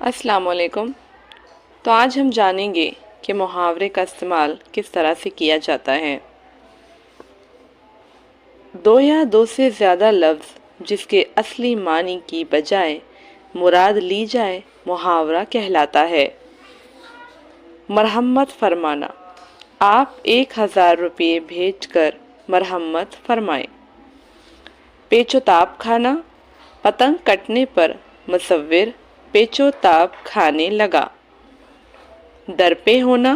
السلام علیکم۔ تو آج ہم جانیں گے کہ محاورے کا استعمال کس طرح سے کیا جاتا ہے۔ دو یا دو سے زیادہ لفظ جس کے اصلی معنی کی بجائے مراد لی جائے محاورہ کہلاتا ہے۔ مرحمت فرمانا، آپ 1000 روپے بھیج کر مرحمت فرمائیں۔ پیچ و تاب کھانا، پتنگ کٹنے پر مصور پیچ و تاب کھانے لگا۔ درپے ہونا،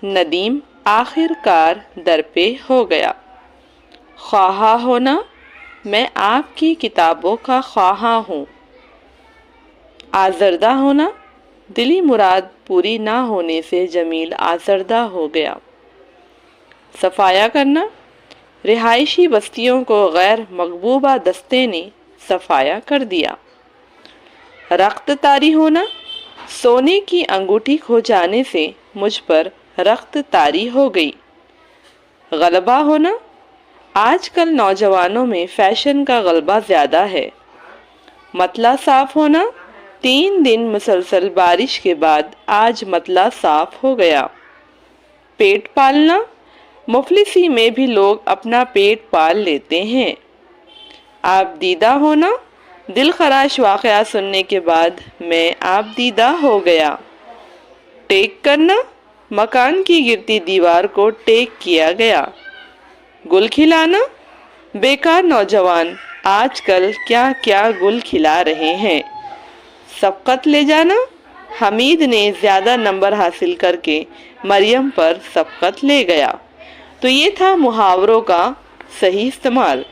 ندیم آخر کار درپے ہو گیا۔ خواہاں ہونا، میں آپ کی کتابوں کا خواہاں ہوں۔ آزردہ ہونا، دلی مراد پوری نہ ہونے سے جمیل آزردہ ہو گیا۔ صفایا کرنا، رہائشی بستیوں کو غیر مغبوبہ دستے نے صفایا کر دیا۔ رخت طاری ہونا، سونے کی انگوٹھی کھو جانے سے مجھ پر رخت طاری ہو گئی۔ غلبہ ہونا، آج کل نوجوانوں میں فیشن کا غلبہ زیادہ ہے۔ متلا صاف ہونا، 3 دن مسلسل بارش کے بعد آج متلا صاف ہو گیا۔ پیٹ پالنا، مفلسی میں بھی لوگ اپنا پیٹ پال لیتے ہیں۔ آپ دیدہ ہونا، دل خراش واقعہ سننے کے بعد میں آپ دیدہ ہو گیا۔ ٹیک کرنا، مکان کی گرتی دیوار کو ٹیک کیا گیا۔ گل کھلانا، بیکار نوجوان آج کل کیا کیا گل کھلا رہے ہیں۔ سبقت لے جانا، حمید نے زیادہ نمبر حاصل کر کے مریم پر سبقت لے گیا۔ تو یہ تھا محاوروں کا صحیح استعمال۔